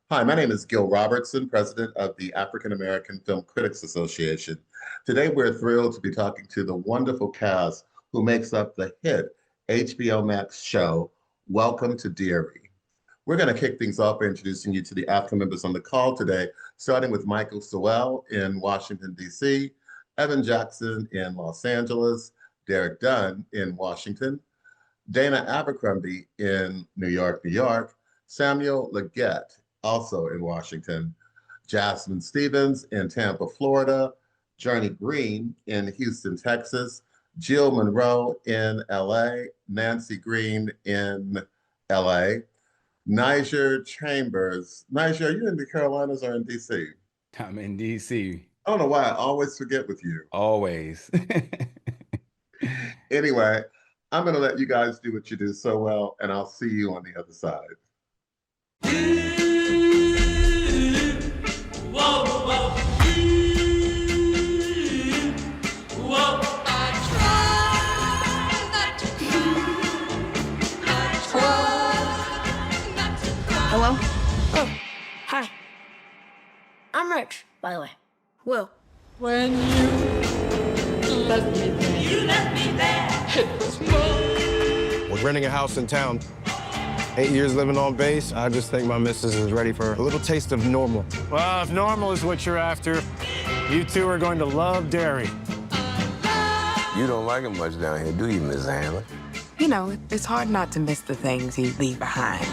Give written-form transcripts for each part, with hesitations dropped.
Hi, my name is Gil Robertson, president of the African American Film Critics Association. Today, we're thrilled to be talking to the wonderful cast who makes up the hit HBO Max show, Welcome to Derry. We're going to kick things off by introducing you to the AAFCA members on the call today, starting with Michael Sewell in Washington, D.C., Evan Jackson in Los Angeles, Derek Dunn in Washington, Dana Abercrombie in New York, New York, Samuel Leggett, also in Washington, Jasmine Stevens in Tampa, Florida, Journey Green in Houston, Texas, Jill Monroe in LA, Nancy Green in LA, Niger Chambers. Niger, are you in the Carolinas or in DC? I'm in DC. I don't know why I always forget with you. Always. Anyway, I'm going to let you guys do what you do so well, and I'll see you on the other side. Hello? Oh, hi. I'm Rich, by the way. Will. When you left me there, it was fun. We're renting a house in town. 8 years living on base, I just think my missus is ready for a little taste of normal. Well, if normal is what you're after, you two are going to love Derry. You don't like him much down here, do you, Miss Handler? You know, it's hard not to miss the things you leave behind.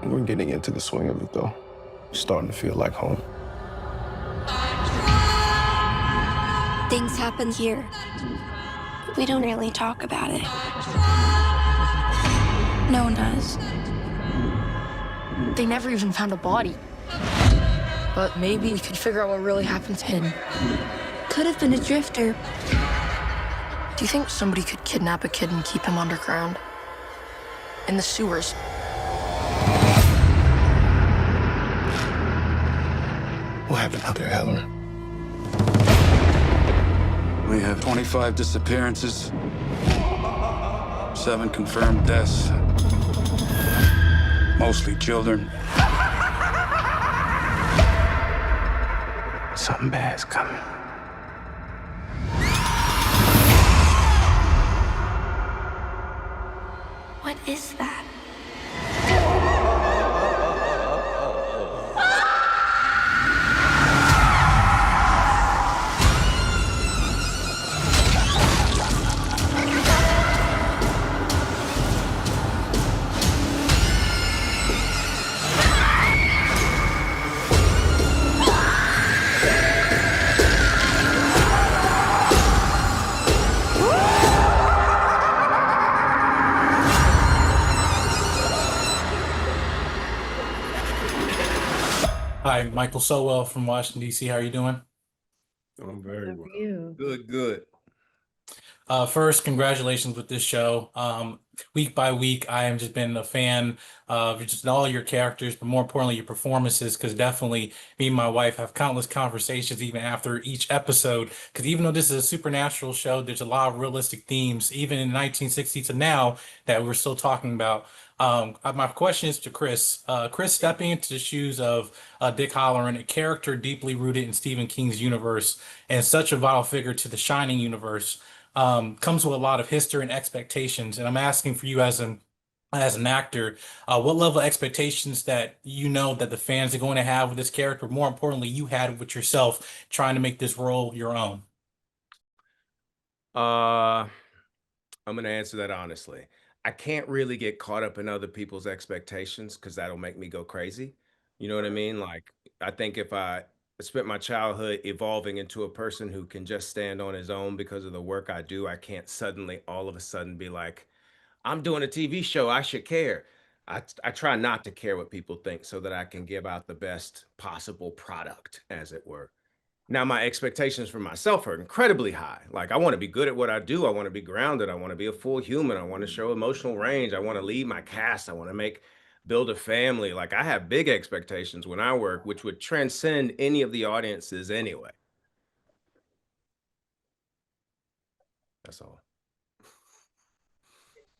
We're getting into the swing of it, though. Starting to feel like home. Things happen here. We don't really talk about it. No one does. They never even found a body. But maybe we could figure out what really happened to him. Could have been a drifter. Do you think somebody could kidnap a kid and keep him underground? In the sewers? What happened out there, Heather? We have 25 disappearances, 7 confirmed deaths, mostly children. Something bad's coming. What is that? Hi, Michael Sowell from Washington, D.C. How are you doing? I'm very well. Good, good. First, congratulations with this show. Week by week, I have just been a fan of just all your characters, but more importantly, your performances, because definitely me and my wife have countless conversations even after each episode, because even though this is a supernatural show, there's a lot of realistic themes, even in 1960 to now, that we're still talking about. My question is to Chris. Chris, stepping into the shoes of Dick Halloran, a character deeply rooted in Stephen King's universe and such a vital figure to the Shining universe, comes with a lot of history and expectations. And I'm asking for you as an actor, what level of expectations that you know that the fans are going to have with this character, more importantly, you had with yourself trying to make this role your own? I'm going to answer that honestly. I can't really get caught up in other people's expectations because that'll make me go crazy. You know what I mean? Like, I think if I spent my childhood evolving into a person who can just stand on his own because of the work I do, I can't suddenly all of a sudden be like, I'm doing a TV show, I should care. I try not to care what people think so that I can give out the best possible product, as it were. Now, my expectations for myself are incredibly high. Like, I want to be good at what I do. I want to be grounded. I want to be a full human. I want to show emotional range. I want to lead my cast. I want to build a family. Like, I have big expectations when I work, which would transcend any of the audiences anyway. That's all.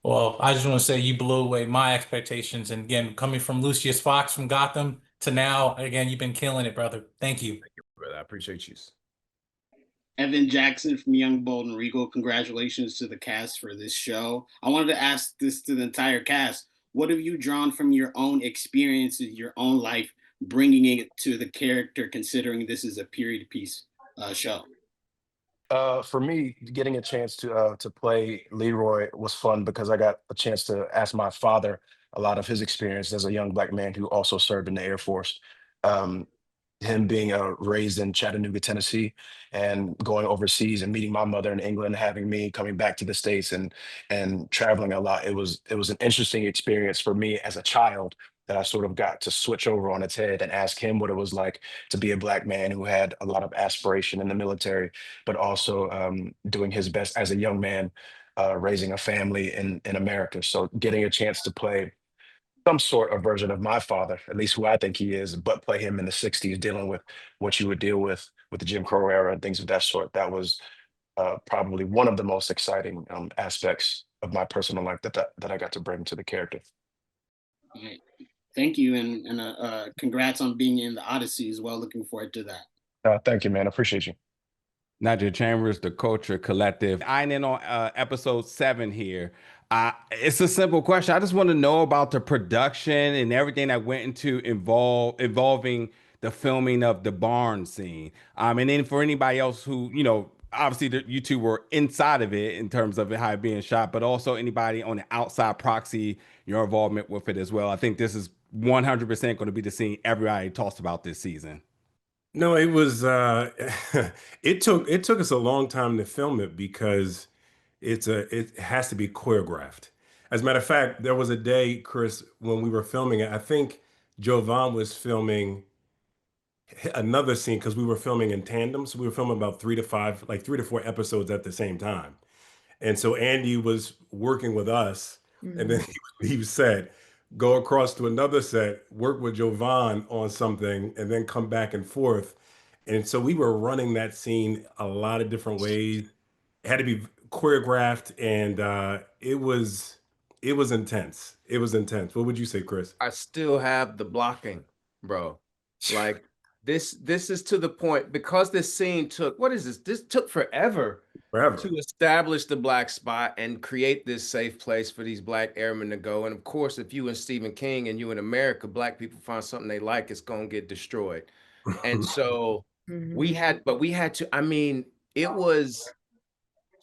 Well, I just want to say you blew away my expectations. And again, coming from Lucius Fox from Gotham to now, again, you've been killing it, brother. Thank you. Thank you, brother. I appreciate you. Evan Jackson from Young, Bold, and Regal. Congratulations to the cast for this show. I wanted to ask this to the entire cast. What have you drawn from your own experiences, your own life, bringing it to the character, considering this is a period piece show? For me, getting a chance to play Leroy was fun because I got a chance to ask my father a lot of his experience as a young Black man who also served in the Air Force. Um, him being raised in Chattanooga, Tennessee, and going overseas and meeting my mother in England, having me coming back to the States and traveling a lot. It was an interesting experience for me as a child that I sort of got to switch over on its head and ask him what it was like to be a Black man who had a lot of aspiration in the military, but also doing his best as a young man, raising a family in America. So getting a chance to play some sort of version of my father, at least who I think he is, but play him in the 60s, dealing with what you would deal with the Jim Crow era and things of that sort. That was probably one of the most exciting aspects of my personal life that I got to bring to the character. All right. Thank you, and congrats on being in the Odyssey as well. Looking forward to that. Thank you, man. I appreciate you. Nadja Chambers, the Culture Collective. I in on episode 7 here. It's a simple question. I just want to know about the production and everything that went into involving the filming of the barn scene. And then for anybody else who, obviously you two were inside of it in terms of how it being shot, but also anybody on the outside proxy, your involvement with it as well. I think this is 100% going to be the scene everybody talks about this season. No, it was it took us a long time to film it because it has to be choreographed. As a matter of fact, there was a day, Chris, when we were filming it, I think Jovan was filming another scene because we were filming in tandem. So we were filming about 3 to 4 episodes at the same time. And so Andy was working with us, and then he said, go across to another set, work with Jovan on something, and then come back and forth. And so we were running that scene a lot of different ways. It had to be choreographed, and it was intense. It was intense. What would you say, Chris? I still have the blocking, bro. Like this is to the point because this scene took, what is this? This took forever to establish the Black spot and create this safe place for these Black airmen to go. And of course, if you and Stephen King and you in America, Black people find something they like, it's gonna get destroyed. And so we had to, I mean, it was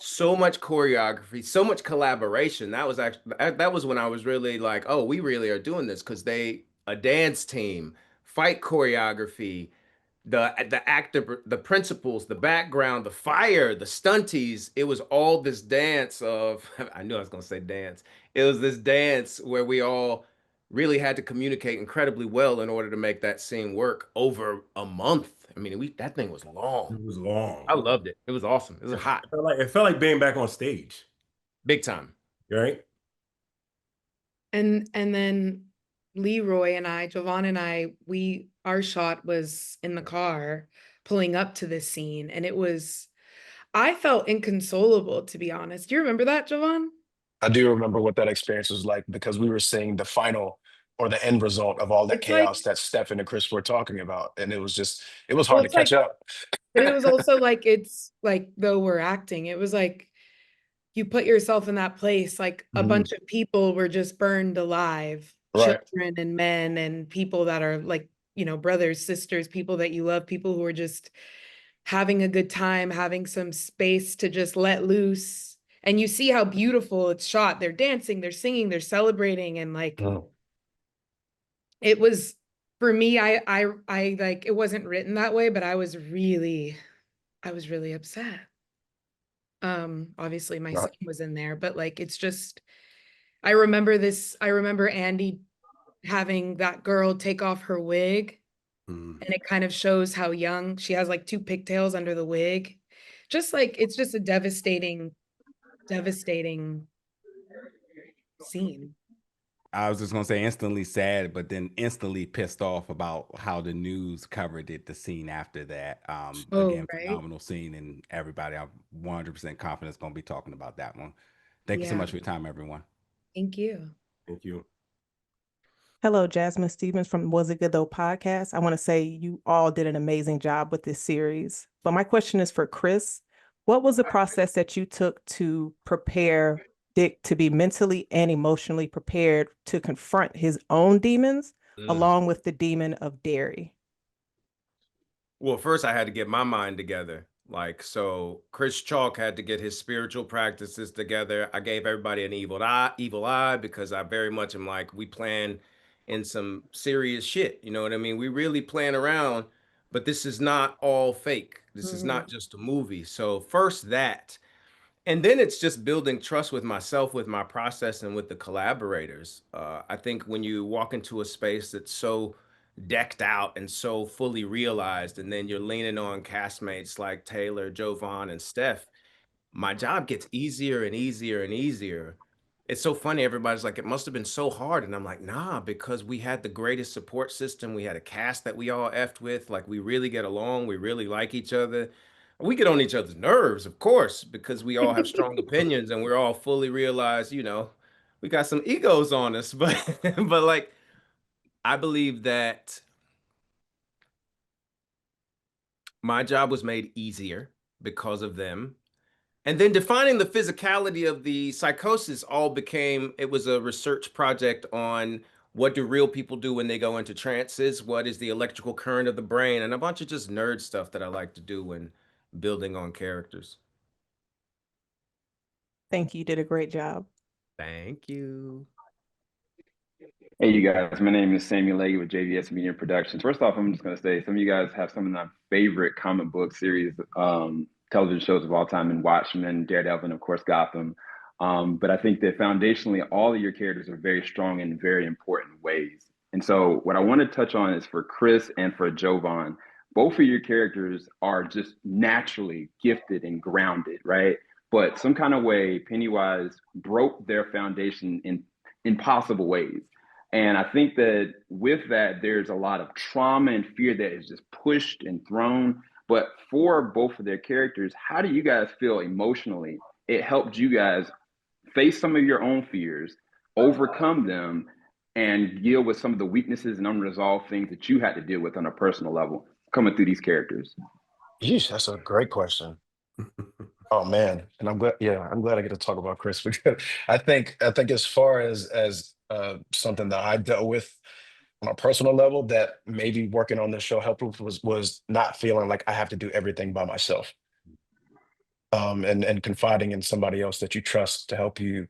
so much choreography, so much collaboration. That was actually, that was when I was really like, oh, we really are doing this, because a dance team, fight choreography, the actor, the principals, the background, the fire, the stunties. It was all this dance of, I knew I was gonna say dance. It was this dance where we all really had to communicate incredibly well in order to make that scene work over a month. I mean, that thing was long. It was long. I loved it. It was awesome. It was hot. It felt like being back on stage. Big time. Right? And then Leroy and I, Jovan and I, our shot was in the car pulling up to this scene, and I felt inconsolable, to be honest. Do you remember that, Jovan? I do remember what that experience was like because we were seeing the final or the end result of all that chaos that Stefan and Chris were talking about. And it was hard to catch up. But it was also like, it's like, though we're acting, it was like, you put yourself in that place, like a bunch of people were just burned alive, children and men and people that are like, brothers, sisters, people that you love, people who are just having a good time, having some space to just let loose. And you see how beautiful it's shot. They're dancing, they're singing, they're celebrating. And like, it was, for me, I like, it wasn't written that way, but I was really upset. Obviously my son was in there, but like, it's just, I remember Andy having that girl take off her wig, and it kind of shows how young she has, like 2 pigtails under the wig. Just like, it's just a devastating scene. I was just gonna say instantly sad, but then instantly pissed off about how the news covered it, the scene after that. Oh, Again, right. phenomenal scene, and everybody, I'm 100% confident is gonna be talking about that one. Thank you so Yeah. much for your time, everyone. Thank you. Thank you. Hello, Jasmine Stevens from Was It Good Though podcast. I want to say you all did an amazing job with this series. But my question is for Chris. What was the process that you took to prepare Dick to be mentally and emotionally prepared to confront his own demons along with the demon of Derry? Well, first I had to get my mind together. Like, so Chris Chalk had to get his spiritual practices together. I gave everybody an evil eye because I very much am like, we plan in some serious shit. You know what I mean? We really plan around, but this is not all fake. This is not just a movie. So first that. And then it's just building trust with myself, with my process, and with the collaborators. I think when you walk into a space that's so decked out and so fully realized, and then you're leaning on castmates like Taylour, Jovan, and Steph, my job gets easier and easier and easier. It's so funny. Everybody's like, it must have been so hard. And I'm like, nah, because we had the greatest support system. We had a cast that we all effed with. Like, we really get along. We really like each other. We get on each other's nerves, of course, because we all have strong opinions and we're all fully realized, we got some egos on us. But like, I believe that my job was made easier because of them. And then defining the physicality of the psychosis it was a research project on what do real people do when they go into trances, what is the electrical current of the brain, and a bunch of just nerd stuff that I like to do when building on characters. Thank you. You did a great job. Thank you. Hey, you guys. My name is Samuel Leggy with JVS Media Productions. First off, I'm just going to say some of you guys have some of my favorite comic book series, television shows of all time, and Watchmen, Daredevil, and of course, Gotham. But I think that foundationally, all of your characters are very strong in very important ways. And so what I want to touch on is for Chris and for Jovan, both of your characters are just naturally gifted and grounded, right? But some kind of way, Pennywise broke their foundation in impossible ways. And I think that with that, there's a lot of trauma and fear that is just pushed and thrown. But for both of their characters, how do you guys feel emotionally? It helped you guys face some of your own fears, overcome them, and deal with some of the weaknesses and unresolved things that you had to deal with on a personal level coming through these characters. Yeesh, that's a great question. Oh man, and I'm glad. Yeah, I'm glad I get to talk about Chris because I think as far as something that I dealt with on a personal level that maybe working on this show helped with was not feeling like I have to do everything by myself. And confiding in somebody else that you trust to help you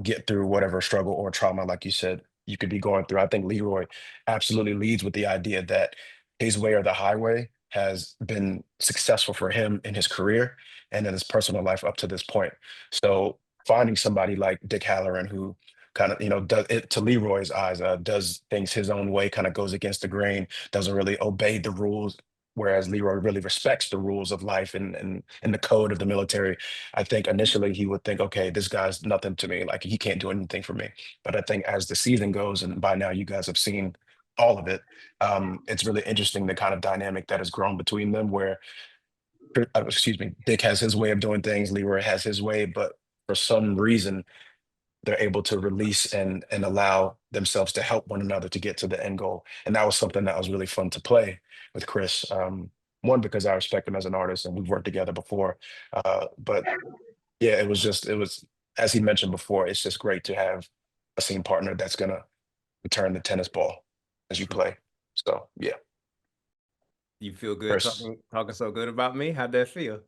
get through whatever struggle or trauma, like you said, you could be going through. I think Leroy absolutely leads with the idea that his way or the highway has been successful for him in his career and in his personal life up to this point. So finding somebody like Dick Halloran who kind of, does it to Leroy's eyes, does things his own way, kind of goes against the grain, doesn't really obey the rules, whereas Leroy really respects the rules of life and the code of the military. I think initially he would think, okay, this guy's nothing to me. Like he can't do anything for me. But I think as the season goes, and by now you guys have seen all of it, it's really interesting the kind of dynamic that has grown between them where, excuse me, Dick has his way of doing things, Leroy has his way, but for some reason, they're able to release and allow themselves to help one another to get to the end goal. And that was something that was really fun to play with Chris. One, because I respect him as an artist and we've worked together before. But yeah, it was, as he mentioned before, it's just great to have a scene partner that's gonna return the tennis ball as you play. So yeah. You feel good Chris, talking so good about me? How'd that feel?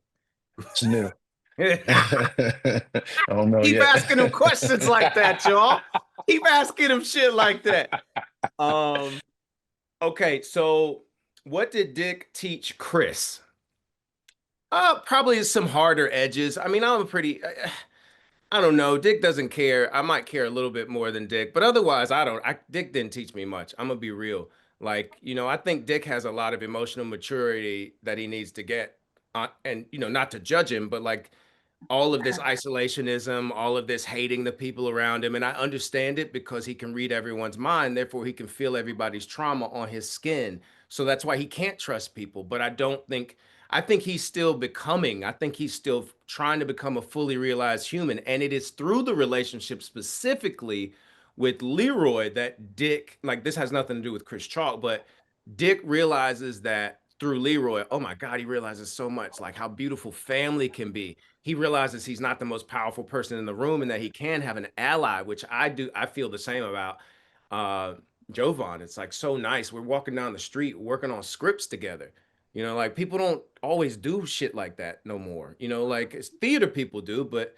it's new. I don't know Keep yet. asking him questions like that, y'all. Keep asking him shit like that. Okay, so what did Dick teach Chris? Probably some harder edges. I mean, I don't know. Dick doesn't care. I might care a little bit more than Dick, but otherwise, Dick didn't teach me much. I'm gonna be real. Like, I think Dick has a lot of emotional maturity that he needs to get, and not to judge him, but like all of this isolationism, all of this hating the people around him. And I understand it because he can read everyone's mind. Therefore, he can feel everybody's trauma on his skin. So that's why he can't trust people. But I think he's still becoming, I think he's still trying to become a fully realized human. And it is through the relationship specifically with Leroy that Dick, like this has nothing to do with Chris Chalk, but Dick realizes that through Leroy, oh my God, he realizes so much, like how beautiful family can be. He realizes he's not the most powerful person in the room and that he can have an ally, which I feel the same about Jovan. It's like so nice. We're walking down the street working on scripts together. You know, like people don't always do shit like that no more. You know, like it's theater people do, but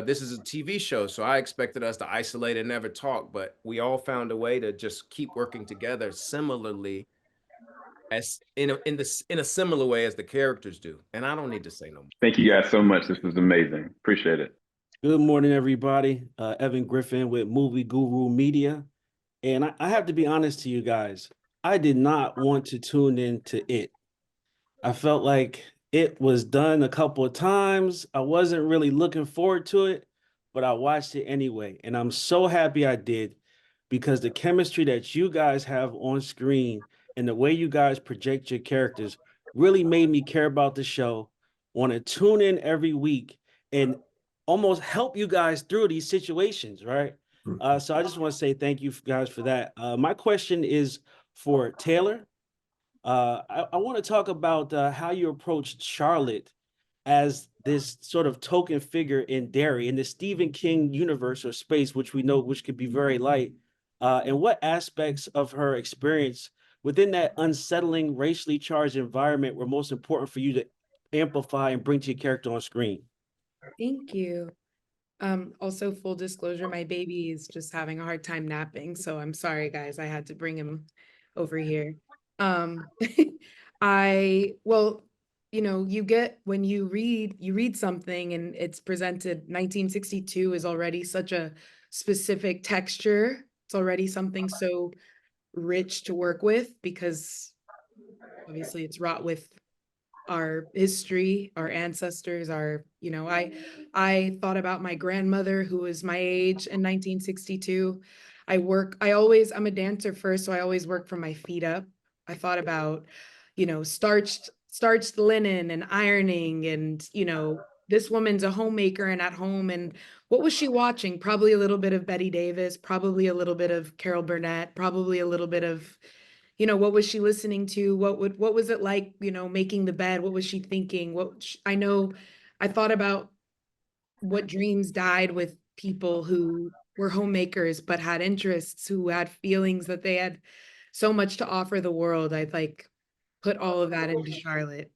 this is a TV show, so I expected us to isolate and never talk, but we all found a way to just keep working together similarly as in a similar way as the characters do. And I don't need to say no more. Thank you guys so much. This was amazing. Appreciate it. Good morning, everybody. Evan Griffin with Movie Guru Media. And I have to be honest to you guys, I did not want to tune in to it. I felt like it was done a couple of times. I wasn't really looking forward to it, but I watched it anyway. And I'm so happy I did, because the chemistry that you guys have on screen and the way you guys project your characters really made me care about the show, want to tune in every week and almost help you guys through these situations, right? So I just want to say thank you guys for that. My question is for Taylour. I want to talk about how you approached Charlotte as this sort of token figure in Derry, in the Stephen King universe or space, which we know which could be very light, and what aspects of her experience within that unsettling, racially charged environment were most important for you to amplify and bring to your character on screen? Thank you. Also, full disclosure, my baby is just having a hard time napping, so I'm sorry, guys. I had to bring him over here. Well, you know, when you read something and it's presented, 1962 is already such a specific texture. It's already something so rich to work with because obviously it's wrought with our history, our ancestors, I thought about my grandmother who was my age in 1962. I'm a dancer first, so I always work from my feet up. I thought about, starched linen and ironing and, this woman's a homemaker and at home. And what was she watching? Probably a little bit of Betty Davis, probably a little bit of Carol Burnett, probably a little bit of, what was she listening to? What was it like, making the bed? What was she thinking? I thought about what dreams died with people who were homemakers, but had interests, who had feelings that they had so much to offer the world. I'd put all of that into Charlotte.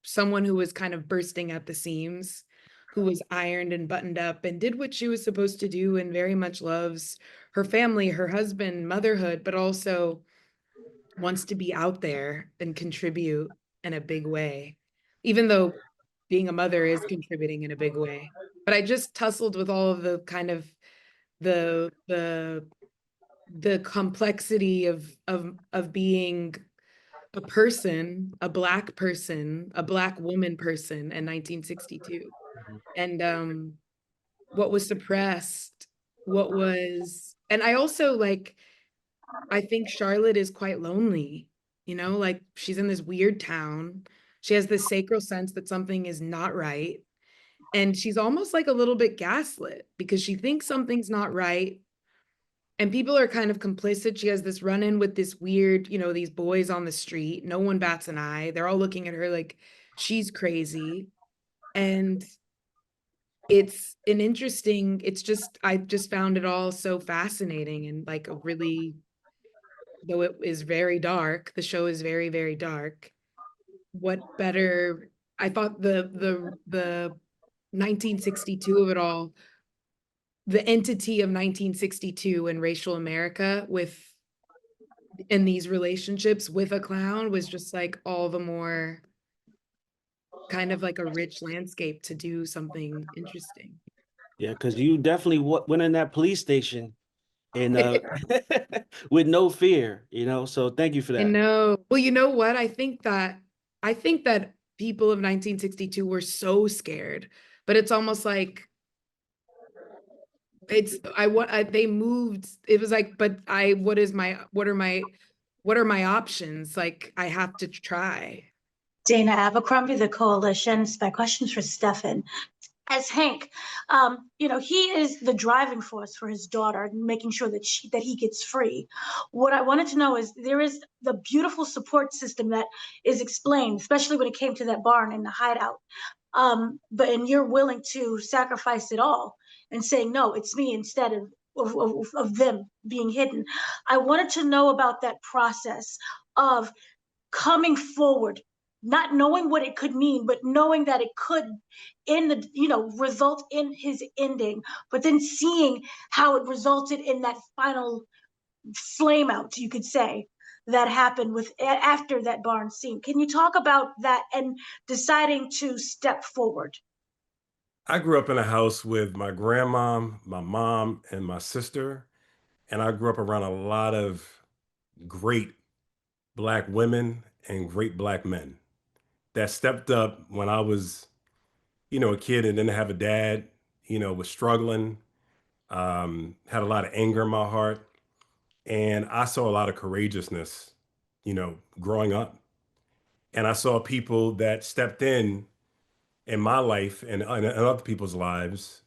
Someone who was kind of bursting at the seams, who was ironed and buttoned up and did what she was supposed to do and very much loves her family, her husband, motherhood, but also wants to be out there and contribute in a big way, even though being a mother is contributing in a big way. But I just tussled with all of the kind of the complexity of being a person, a Black person, a Black woman person in 1962. And what was suppressed, and I also I think Charlotte is quite lonely, she's in this weird town. She has this sacral sense that something is not right. And she's almost like a little bit gaslit because she thinks something's not right. And people are kind of complicit. She has this run-in with this weird, these boys on the street. No one bats an eye. They're all looking at her like she's crazy. And I just found it all so fascinating and though it is very dark, the show is very, very dark. What better, I thought the 1962 of it all, the entity of 1962 and racial America in these relationships with a clown was just all the more kind of like a rich landscape to do something interesting. Yeah, because you definitely went in that police station and with no fear, so thank you for that. I know. Well, you know what? I think that people of 1962 were so scared but it's almost like they moved. It was like, but what are my options? Like, I have to try. Dana Abercrombie, The Coalition. My question's for Stefan. As Hank, he is the driving force for his daughter, making sure that he gets free. What I wanted to know is there is the beautiful support system that is explained, especially when it came to that barn in the hideout. And you're willing to sacrifice it all and saying, no, it's me instead of them being hidden. I wanted to know about that process of coming forward, not knowing what it could mean, but knowing that it could result in his ending, but then seeing how it resulted in that final flame out, you could say, that happened after that barn scene. Can you talk about that and deciding to step forward? I grew up in a house with my grandma, my mom, and my sister. And I grew up around a lot of great Black women and great Black men that stepped up when I was, a kid and didn't have a dad, was struggling, had a lot of anger in my heart. And I saw a lot of courageousness, growing up. And I saw people that stepped in my life and other people's lives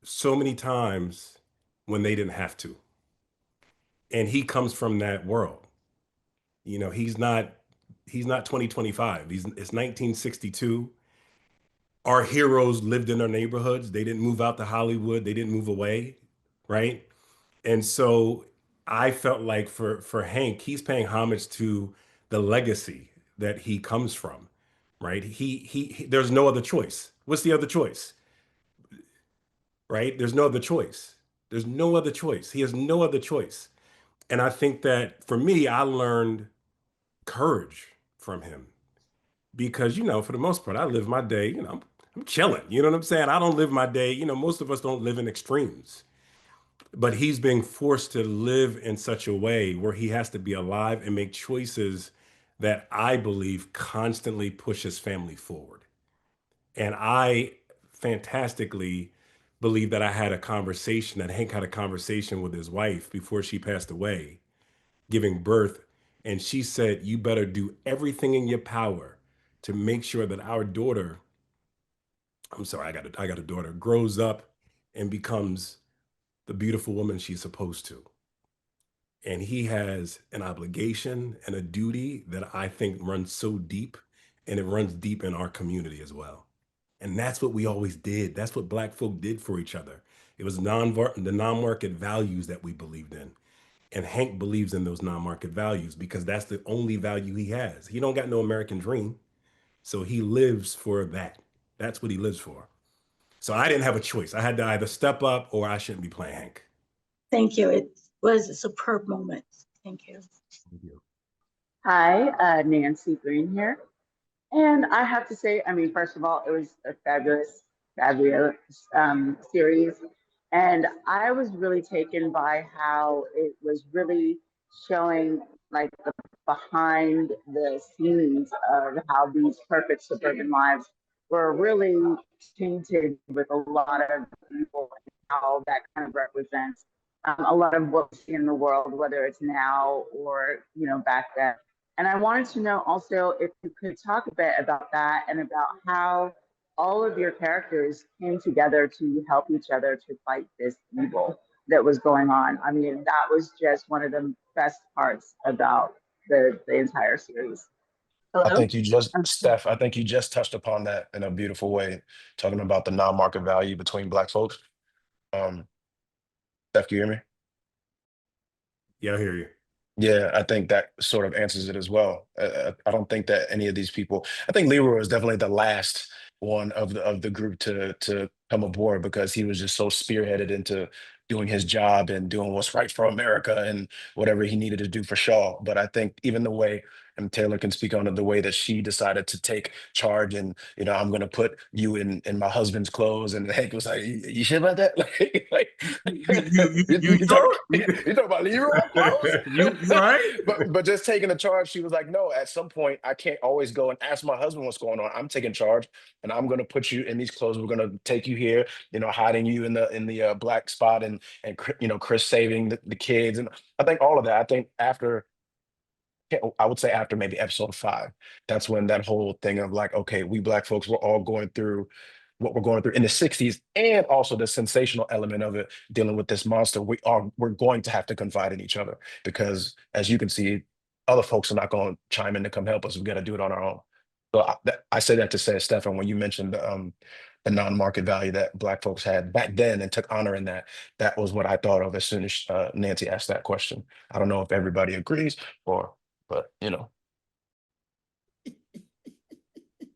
so many times when they didn't have to. And he comes from that world. He's not 2025. It's 1962. Our heroes lived in their neighborhoods. They didn't move out to Hollywood. They didn't move away, right? And so I felt like for Hank, he's paying homage to the legacy that he comes from, right? He there's no other choice. What's the other choice? Right? There's no other choice. There's no other choice. He has no other choice. And I think that for me, I learned courage from him because, for the most part, I live my day, I'm chilling. You know what I'm saying? I don't live my day. Most of us don't live in extremes, but he's being forced to live in such a way where he has to be alive and make choices that I believe constantly push his family forward. And I fantastically believe that that Hank had a conversation with his wife before she passed away, giving birth. And she said, you better do everything in your power to make sure that our daughter, I got a daughter, grows up and becomes the beautiful woman she's supposed to. And he has an obligation and a duty that I think runs so deep, and it runs deep in our community as well. And that's what we always did. That's what Black folk did for each other. It was the non-market values that we believed in. And Hank believes in those non-market values because that's the only value he has. He don't got no American dream. So he lives for that. That's what he lives for. So I didn't have a choice. I had to either step up or I shouldn't be playing Hank. Thank you. It was a superb moment. Thank you. Thank you. Hi, Nancy Green here. And I have to say, first of all, it was a fabulous series. And I was really taken by how it was really showing like the behind the scenes of how these perfect suburban lives were really tainted with a lot of people and how that kind of represents a lot of what we see in the world, whether it's now or, back then. And I wanted to know also if you could talk a bit about that and about how all of your characters came together to help each other to fight this evil that was going on. That was just one of the best parts about the entire series. I Hello? think Steph, I think you just touched upon that in a beautiful way, talking about the non-market value between Black folks. Steph, can you hear me? Yeah, I hear you. Yeah, I think that sort of answers it as well. I don't think that any of these people. I think Leroy was definitely the last one of the group to come aboard because he was just so spearheaded into doing his job and doing what's right for America and whatever he needed to do for Shaw. But I think even the way and Taylor can speak on it, the way that she decided to take charge and, I'm going to put you in my husband's clothes. And Hank was like, you sure about that? You sure? You talk about Leroy clothes? You right? But just taking the charge, she was like, no, at some point I can't always go and ask my husband what's going on. I'm taking charge and I'm going to put you in these clothes. We're going to take you here, hiding you in the black spot and Chris saving the kids. And I think all of that, I think I would say after maybe episode 5, that's when that whole thing of like, okay, we Black folks, we're all going through what we're going through in the 60s, and also the sensational element of it, dealing with this monster. We're going to have to confide in each other, because as you can see, other folks are not going to chime in to come help us. We got to do it on our own. So I say that to say, Stefan, when you mentioned the non-market value that Black folks had back then and took honor in that, that was what I thought of as soon as Nancy asked that question. I don't know if everybody agrees, but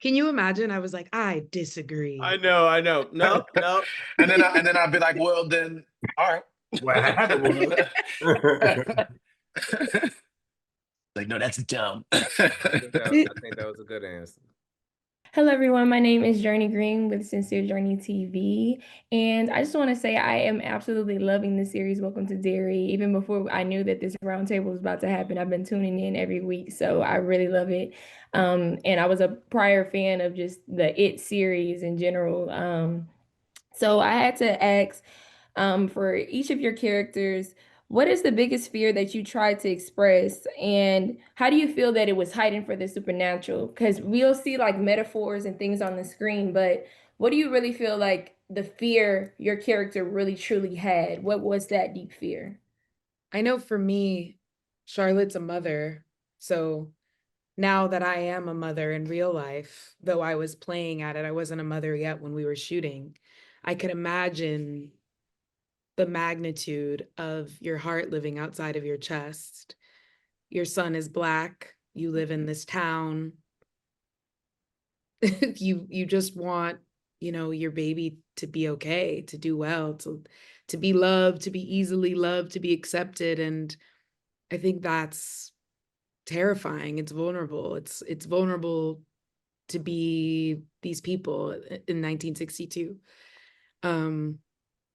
Can you imagine? I was like, I disagree. I know. No. and then I'd be like, well, then, all right. What happened? Like, no, that's dumb. I think that was a good answer. Hello, everyone. My name is Journey Green with Sincere Journey TV. And I just want to say I am absolutely loving the series, Welcome to Derry. Even before I knew that this roundtable was about to happen, I've been tuning in every week. So I really love it. And I was a prior fan of just the It series in general. So I had to ask for each of your characters, what is the biggest fear that you tried to express, and how do you feel that it was heightened for the supernatural? Because we'll see like metaphors and things on the screen, but what do you really feel like the fear your character really truly had? What was that deep fear? I know for me, Charlotte's a mother. So now that I am a mother in real life, though I was playing at it, I wasn't a mother yet when we were shooting. I could imagine the magnitude of your heart living outside of your chest. Your son is Black. You live in this town. You just want, your baby to be okay, to do well, to be loved, to be easily loved, to be accepted. And I think that's terrifying. It's vulnerable. It's vulnerable to be these people in 1962.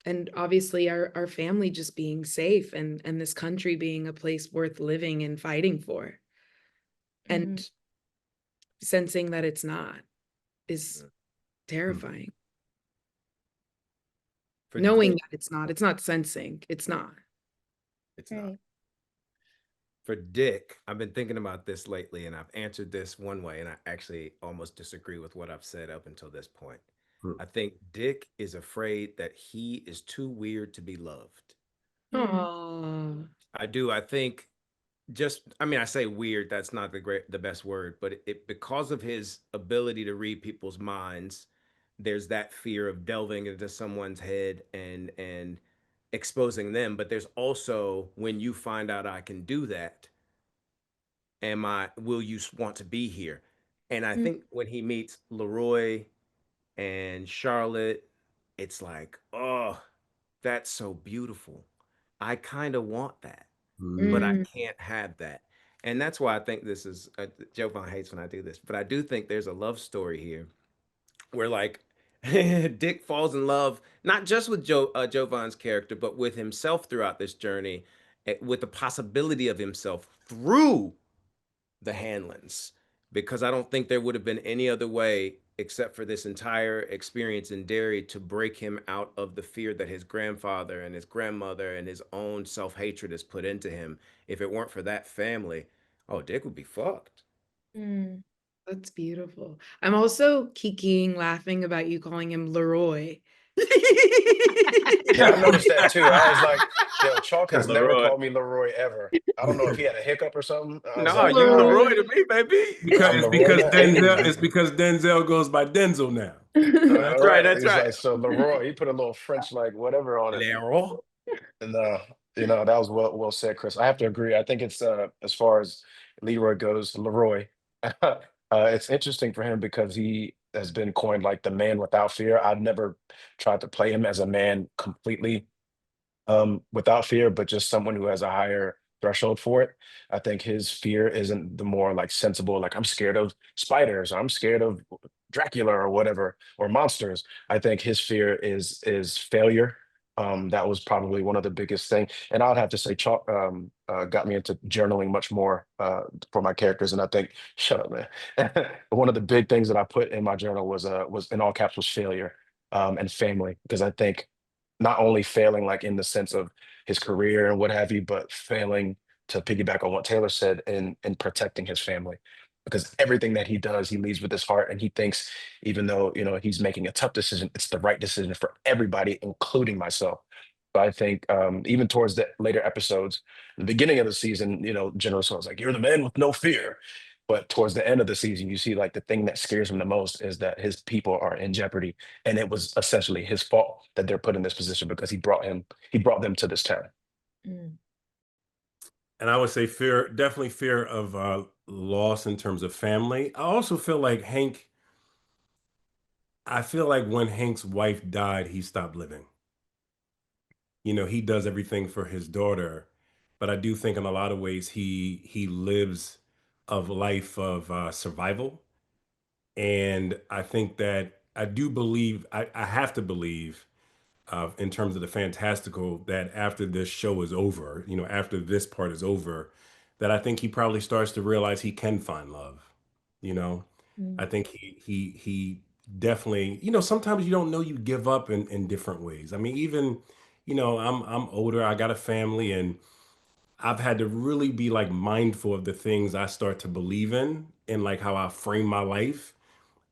And obviously our family just being safe and this country being a place worth living and fighting for. And sensing that it's not is terrifying. Knowing that it's not sensing, it's not. It's not. For Dick, I've been thinking about this lately, and I've answered this one way, and I actually almost disagree with what I've said up until this point. I think Dick is afraid that he is too weird to be loved. I do. I think I say weird, that's not the best word, but because of his ability to read people's minds, there's that fear of delving into someone's head and exposing them. But there's also, when you find out I can do that, will you want to be here? And I think when he meets Leroy and Charlotte, it's like, oh, that's so beautiful. I kind of want that, but I can't have that. And that's why I think this is, Jovan hates when I do this, but I do think there's a love story here where like Dick falls in love, not just with Jovan's character, but with himself throughout this journey, with the possibility of himself through the Hanlons, because I don't think there would have been any other way except for this entire experience in Derry to break him out of the fear that his grandfather and his grandmother and his own self-hatred has put into him. If it weren't for that family, oh, Dick would be fucked. That's beautiful. I'm also kikiing, laughing about you calling him Leroy. Yeah, I noticed that too. I was like, yo, Chalk has never called me Leroy ever. I don't know if he had a hiccup or something. No, you Leroy to me, baby. It's because Denzel goes by Denzel now. That's right. That's He's right. like, so Leroy, he put a little French like whatever on it. Leroy. And that was well said, Chris. I have to agree. I think it's as far as Leroy goes, Leroy. It's interesting for him because he has been coined like the man without fear. I've never tried to play him as a man completely without fear, but just someone who has a higher threshold for it. I think his fear isn't the more like sensible, like I'm scared of spiders, or I'm scared of Dracula or whatever, or monsters. I think his fear is failure. That was probably one of the biggest thing. And I would have to say chalk got me into journaling much more for my characters. And I think, shut up, man. One of the big things that I put in my journal was in all caps was failure and family, because I think not only failing like in the sense of his career and what have you, but failing, to piggyback on what Taylour said, in protecting his family. Because everything that he does, he leads with his heart, and he thinks, even though he's making a tough decision, it's the right decision for everybody, including myself. So I think even towards the later episodes, the beginning of the season, General Snow was like, "You're the man with no fear." But towards the end of the season, you see like the thing that scares him the most is that his people are in jeopardy, and it was essentially his fault that they're put in this position because he brought them to this town. And I would say fear, definitely fear of loss in terms of family. I also feel like I feel like when Hank's wife died, he stopped living. He does everything for his daughter, but I do think in a lot of ways he lives a life of survival. And I think that I do believe, I have to believe, in terms of the fantastical, that after this show is over, after this part is over, that I think he probably starts to realize he can find love. You know, I think he definitely, sometimes you don't know, you give up in different ways. I mean, even, I'm older, I got a family, and I've had to really be like mindful of the things I start to believe in and like how I frame my life.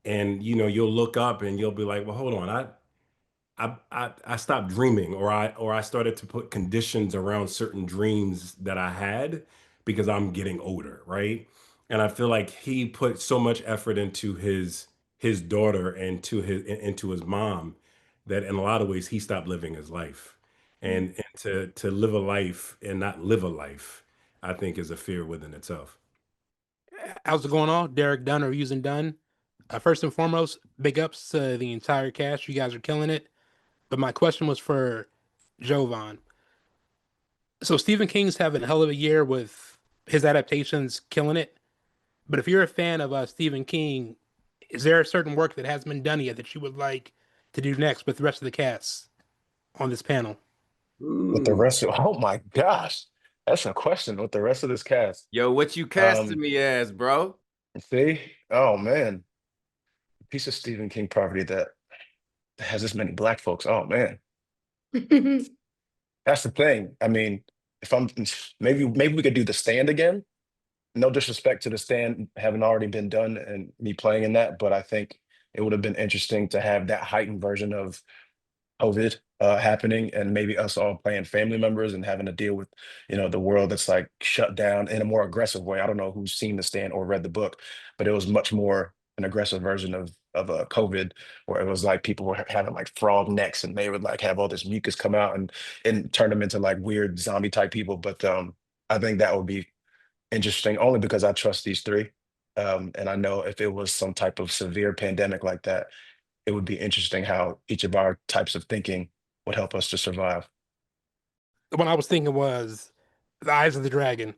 And you'll look up and you'll be like, well, hold on, I stopped dreaming, or I started to put conditions around certain dreams that I had because I'm getting older, right? And I feel like he put so much effort into his daughter and into his mom, that in a lot of ways he stopped living his life. And to live a life and not live a life, I think is a fear within itself. How's it going on? Derek Dunn or using Dunn. First and foremost, big ups to the entire cast. You guys are killing it. But my question was for Jovan. So Stephen King's having a hell of a year with his adaptations, killing it. But if you're a fan of Stephen King, is there a certain work that hasn't been done yet that you would like to do next with the rest of the cast on this panel? With the rest of, oh my gosh, that's a question with the rest of this cast. Yo, what you casting me as, bro? See, oh man, a piece of Stephen King property that has this many Black folks. Oh man, that's the thing. I mean, if I'm maybe we could do The Stand again. No disrespect to The Stand having already been done and me playing in that, but I think it would have been interesting to have that heightened version of COVID happening, and maybe us all playing family members and having to deal with, the world that's like shut down in a more aggressive way. I don't know who's seen The Stand or read the book, but it was much more an aggressive version of COVID, where it was like people were having like frog necks, and they would like have all this mucus come out and turn them into like weird zombie type people. But I think that would be interesting, only because I trust these three. And I know if it was some type of severe pandemic like that, it would be interesting how each of our types of thinking would help us to survive. The one I was thinking was The Eyes of the Dragon.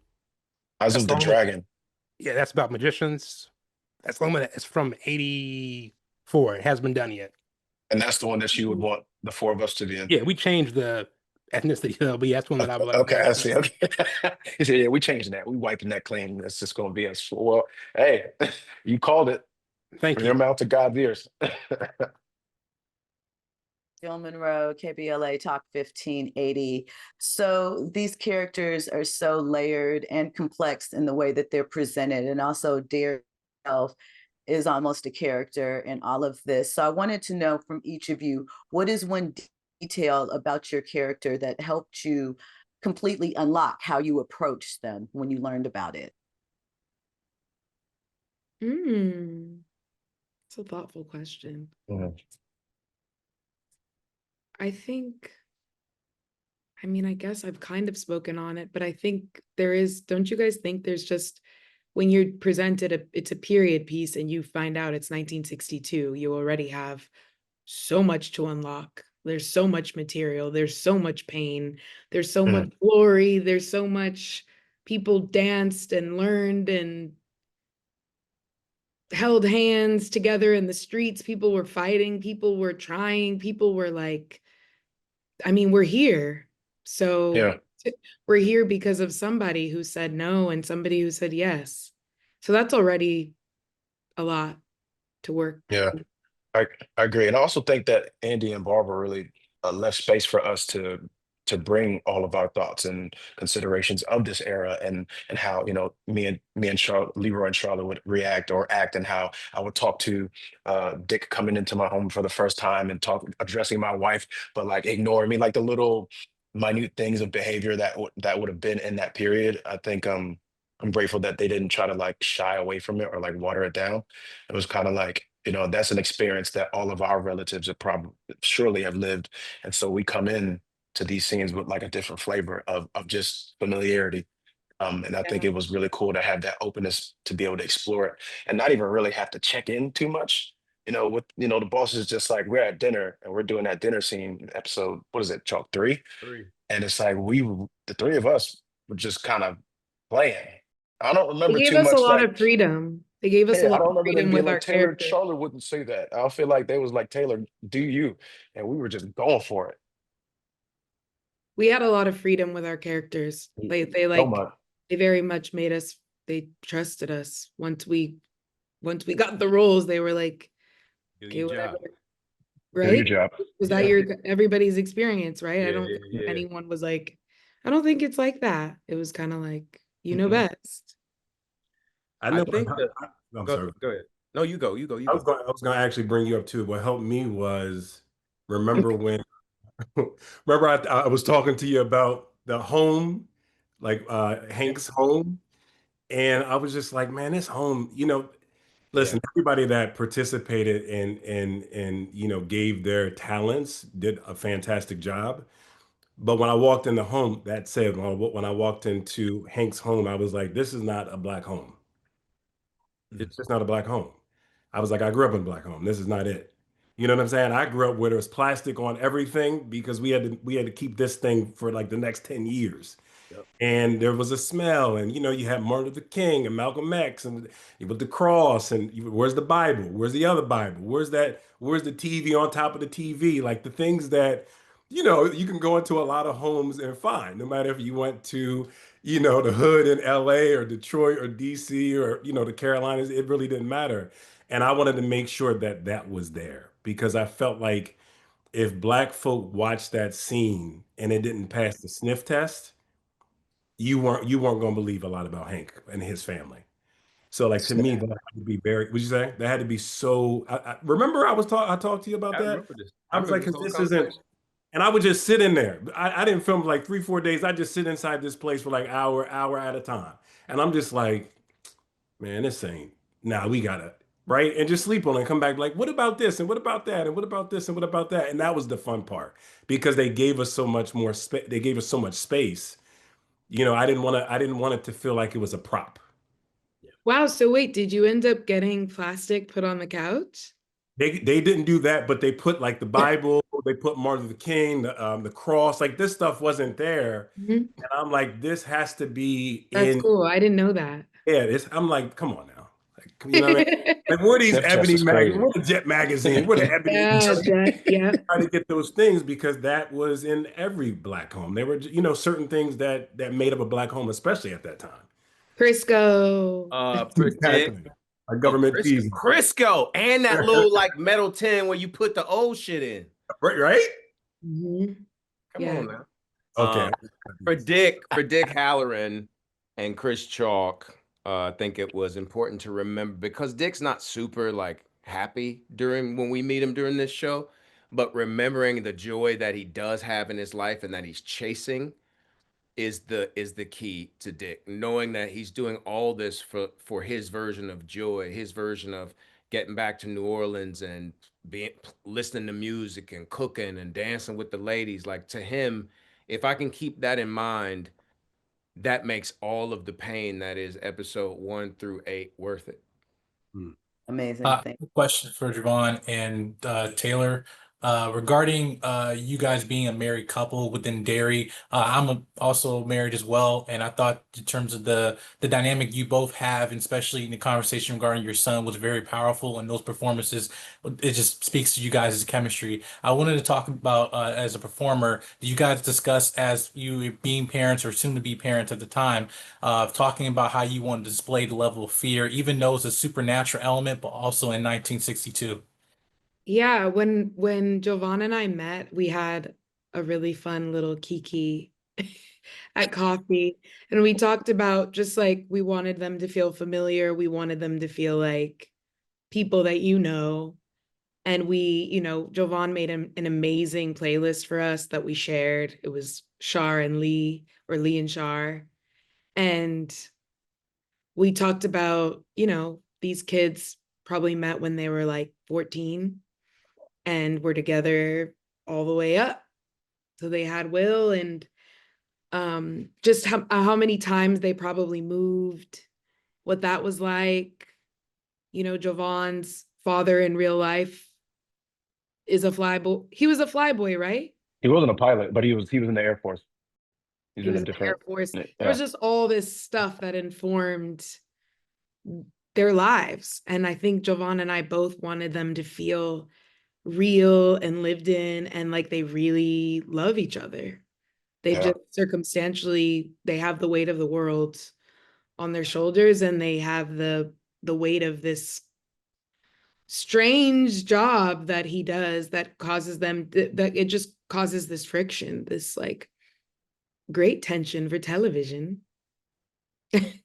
Eyes That's of the the one Dragon. Yeah, that's about magicians. That's the one that is from 84. It hasn't been done yet. And that's the one that you would want the four of us to be in. Yeah, we changed the ethnicity, but yeah, that's one that I would like. Okay, I see. Okay. He said, yeah, we changing that. We wiping that clean. That's just going to be us. Well, hey, you called it. Thank From you. your mouth to God's ears. Jill Monroe, KBLA Talk 1580. So these characters are so layered and complex in the way that they're presented. And also Derry himself is almost a character in all of this. So I wanted to know from each of you, what is one detail about your character that helped you completely unlock how you approached them when you learned about it? It's a thoughtful question. I think, I guess I've kind of spoken on it, but I think don't you guys think there's just, when you're presented it's a period piece and you find out it's 1962, you already have so much to unlock. There's so much material, there's so much pain, there's so much glory, there's so much people danced and learned and held hands together in the streets. People were fighting, people were trying, people were like, I mean, we're here. So Yeah. we're here because of somebody who said no and somebody who said yes. So that's already a lot to work. Yeah. I agree, and I also think that Andy and Barbara really left space for us to bring all of our thoughts and considerations of this era, and how, you know, me and Charlotte, Leroy and Charlotte would react or act, and how I would talk to Dick coming into my home for the first time and addressing my wife, but like ignoring me, like the little minute things of behavior that would have been in that period. I think I'm grateful that they didn't try to like shy away from it or like water it down. It was kind of like, you know, that's an experience that all of our relatives have probably surely have lived. And so we come in to these scenes with like a different flavor of just familiarity. And I think it was really cool to have that openness to be able to explore it and not even really have to check in too much. You know, with, you know, the boss is just like, we're at dinner and we're doing that dinner scene episode, what is it, Chalk 3? 3. And it's like the three of us were just kind of playing. I don't They remember gave too us a much lot like, of freedom. They gave us a yeah, I lot don't of remember them freedom being with like, our Taylor, characters. Charlotte wouldn't say that. I feel like they was like, Taylor, do you? And we were just going for it. We had a lot of freedom with our characters. They So like much. they very much made us, they trusted us. Once we got the roles, they were like, Do okay, your whatever. job. Do your Right? job. Was that Yeah. everybody's experience, right? I Yeah, don't yeah, think yeah. anyone was like, I don't think it's like that. It was kind of like, you know best. I I know. think that. I'm Go, sorry. go ahead. No, you go. You I was go. going. I was going to actually bring you up too. What helped me was remember when. Remember, I was talking to you about the home, like Hank's home, and I was just like, man, this home. You know, listen, everybody that participated and you know gave their talents did a fantastic job. But when I walked in the home, that said, when I walked into Hank's home, I was like, this is not a black home. It's just not a black home. I was like, I grew up in a black home. This is not it. You know what I'm saying? I grew up where there was plastic on everything because we had to keep this thing for like the next 10 years. Yep. And there was a smell, and you know, you had Martin Luther King and Malcolm X and with the cross, and where's the Bible? Where's the other Bible? Where's that? Where's the TV on top of the TV? Like the things that, you know, you can go into a lot of homes and find, no matter if you went to, you know, the hood in LA or Detroit or DC or, you know, the Carolinas, it really didn't matter. And I wanted to make sure that that was there because I felt like if black folk watched that scene and it didn't pass the sniff test, you weren't going to believe a lot about Hank and his family. So like to me, that had to be very, would you say that had to be so, remember I talked to you about I that. remember this. I I was like, remember this cause whole this isn't, conversation. and I would just sit in there. I didn't film for like 3-4 days. I just sit inside this place for like hour at a time. And I'm just like, man, this ain't, nah, we gotta, right? And just sleep on it and come back like, what about this? And what about that? And what about this? And what about that? And that was the fun part because they gave us so much more space. They gave us so much space. You know, I didn't want it to feel like it was a prop. Wow. So wait, did you end up getting plastic put on the couch? They didn't do that, but they put like the Bible, they put Martin Luther King, the cross, like this stuff wasn't there. Mhm. And I'm like, this has to be That's in. cool. I didn't know that. Yeah, I'm like, come on now. Like, you know what I mean? Like, where are these Sniff test Ebony is magazines? crazy. Where the Jet magazine? Where the Ebony? Yeah, Jet, yeah. Try to get those things because that was in every black home. They were, you know, certain things that made up a black home, especially at that time. Crisco. For Dick. Exactly. Our government cheese. Crisco and that little like metal tin where you put the old shit in. Right? Mhm. Come Yeah. on now. Okay. For Dick Halloran and Chris Chalk, I think it was important to remember because Dick's not super like happy when we meet him during this show, but remembering the joy that he does have in his life and that he's chasing is the key to Dick, knowing that he's doing all this for his version of joy, his version of getting back to New Orleans and listening to music and cooking and dancing with the ladies. Like to him, if I can keep that in mind, that makes all of the pain that is episode 1 through 8 worth it. Amazing. Thank Question for Jovan and Taylor. Regarding you guys being a married couple within Derry, also married as well, and I thought in terms of the dynamic you both have, and especially in the conversation regarding your son, was very powerful, and those performances, it just speaks to you guys' chemistry. I wanted to talk about as a performer, do you guys discuss as you being parents or soon to be parents at the time, talking about how you want to display the level of fear, even though it's a supernatural element, but also in 1962? Yeah, when Jovan and I met, we had a really fun little kiki at coffee, and we talked about just like we wanted them to feel familiar, we wanted them to feel like people that you know. And we, Jovan made an amazing playlist for us that we shared. It was Shar and Lee, or Lee and Shar. And we talked about, these kids probably met when they were like 14 and were together all the way up. So they had Will, and just how many times they probably moved, what that was like. Jovan's father in real life is a flyboy. He was a flyboy, right? He wasn't a pilot, but he was in the Air Force. He's He in was a in the Air different. Force. There was Yeah. just all this stuff that informed their lives. And I think Jovan and I both wanted them to feel real and lived in, and like they really love each other. They Yeah. just circumstantially, they have the weight of the world on their shoulders, and they have the weight of this strange job that he does that causes them that it just causes this friction, this like great tension for television.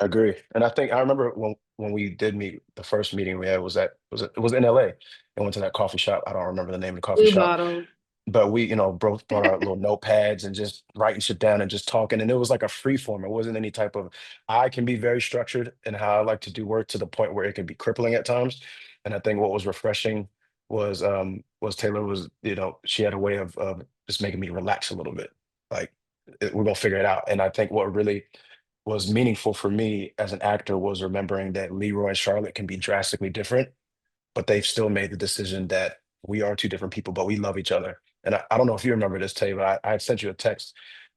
Agree. And I think I remember when we did meet, the first meeting we had it was in LA. And went to that coffee shop. I don't remember the name of the coffee Blue shop. bottle. But we, both brought our little notepads and just writing shit down and just talking. And it was like a free form. It wasn't any type of, I can be very structured in how I like to do work to the point where it can be crippling at times. And I think what was refreshing was Taylor was, she had a way of just making me relax a little bit. Like we're gonna figure it out. And I think what really was meaningful for me as an actor was remembering that Leroy and Charlotte can be drastically different, but they've still made the decision that we are two different people, but we love each other. And I don't know if you remember this, Tay, but I had sent you a text.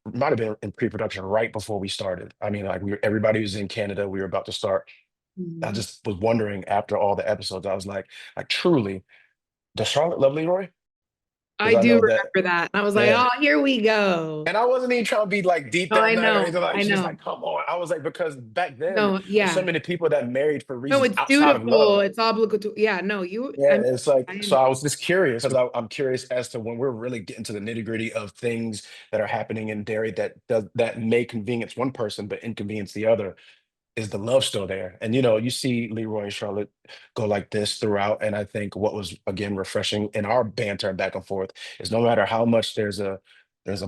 It might have been in pre-production right before we started. I mean, like everybody was in Canada. We were about to start. I just was wondering after all the episodes, I was like truly, does Charlotte love Leroy? I Because I do know that, remember that. And I was like, yeah. oh, here we go. And I wasn't even trying to be like deep Oh, that I night or know. anything. Like, I she's just know. like, come on. I was like, because back then, No, there's so yeah. many people that married for No, reasons it's outside of beautiful. love. It's obligatory. Yeah, no, Yeah, it's like, so I'm I was just curious because I'm curious as to when we're really getting to the nitty-gritty of things that are happening in Derry that may convenience one person but inconvenience the other. Is the love still there? And you see Leroy and Charlotte go like this throughout. And I think what was again refreshing in our banter back and forth is no matter how much there's a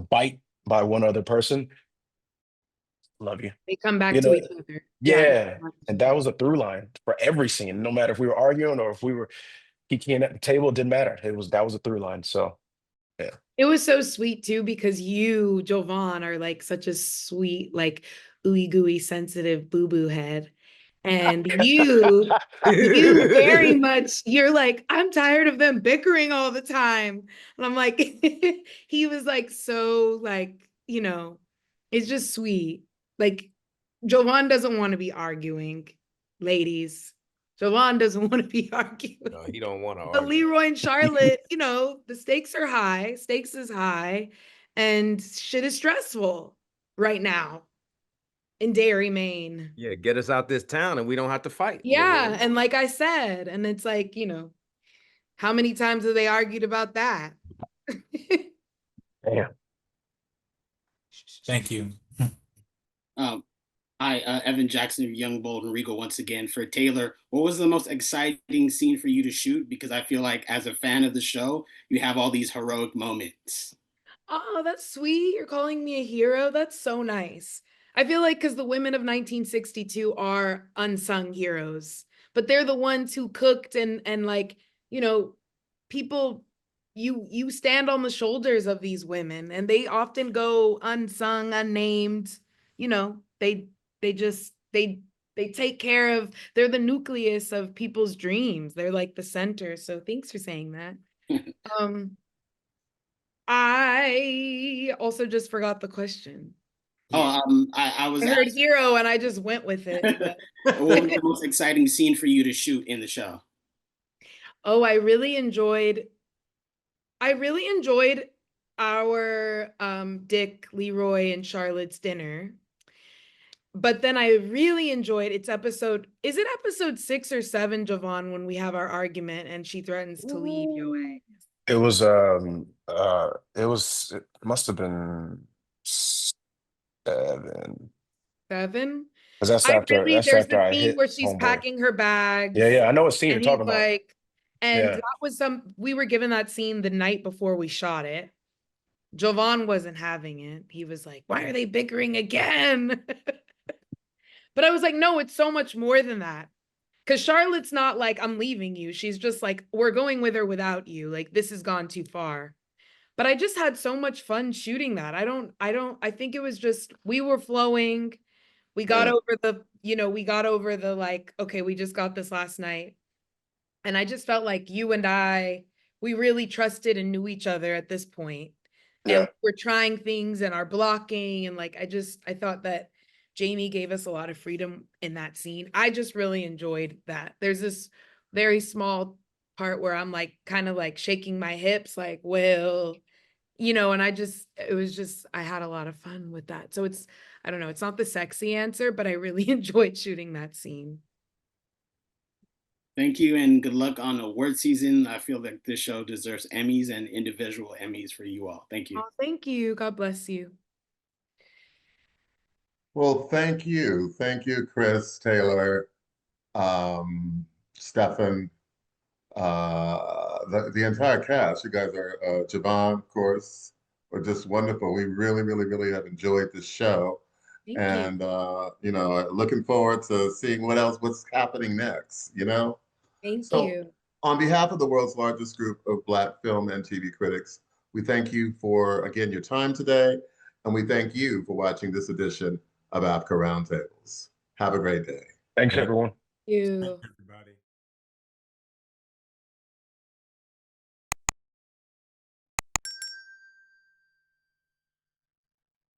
bite by one other person, love you. they come back You to know, each other. Yeah. yeah. And that was a through line for every scene, no matter if we were arguing or if we were kicking at the table, it didn't matter. That was a through line. So yeah. It was so sweet too, because you, Jovan, are like such a sweet, like ooey gooey, sensitive boo boo head. And you very much, you're like, I'm tired of them bickering all the time. And I'm like, he was like, so like, it's just sweet. Like, Jovan doesn't want to be arguing, ladies. Jovan doesn't want to be arguing. No, he don't want to But argue. Leroy and Charlotte, the stakes are high. Stakes is high, and shit is stressful right now in Derry, Maine. Yeah, get us out this town and we don't have to fight. Yeah, and like I said, and it's like, how many times have they argued about that? Damn. Thank you. Hi, Evan Jackson of Young, Bold, and Regal once again. For Taylour, what was the most exciting scene for you to shoot? Because I feel like as a fan of the show, you have all these heroic moments. Oh, that's sweet. You're calling me a hero. That's so nice. I feel like because the women of 1962 are unsung heroes, but they're the ones who cooked and like, people, you stand on the shoulders of these women, and they often go unsung, unnamed. They just they take care of, they're the nucleus of people's dreams. They're like the center. So thanks for saying that. I also just forgot the question. I was I heard asking, hero and I just went with it. But what was the most exciting scene for you to shoot in the show? oh, I really enjoyed our Dick, Leroy, and Charlotte's dinner. But then I really enjoyed is it episode 6 or 7, Jovan, when we have our argument and she threatens to leave Yoa? It was it must have been 7. 7? Because that's I after really there's the I scene hit where she's homeboy. packing her bags. Yeah, I know what scene you're And he's talking about. like, and Yeah. that was we were given that scene the night before we shot it. Jovan wasn't having it. He was like, why are they bickering again? But I was like, no, it's so much more than that. Because Charlotte's not like, I'm leaving you. She's just like, we're going with or without you. Like, this has gone too far. But I just had so much fun shooting that. I think it was just, we were flowing. We got over the like, okay, we just got this last night. And I just felt like you and we really trusted and knew each other at this point. And we're trying things and our blocking. And like, I thought that Jamie gave us a lot of freedom in that scene. I just really enjoyed that. There's this very small part where I'm like, kind of like shaking my hips, like, well, and I had a lot of fun with that. So I don't know, it's not the sexy answer, but I really enjoyed shooting that scene. Thank you and good luck on award season. I feel like this show deserves Emmys and individual Emmys for you all. Thank you. Oh, thank you. God bless you. Well, thank you. Thank you, Chris, Taylour, Stefan, the entire cast. You guys are, Jovan, of course, are just wonderful. We really, really, really have enjoyed this show. Thank and, looking forward to seeing what's happening next, Thank So, you. on behalf of the world's largest group of Black film and TV critics, we thank you for, again, your time today, and we thank you for watching this edition of AAFCA Roundtables. Have a great day. Thanks, everyone. Thank you.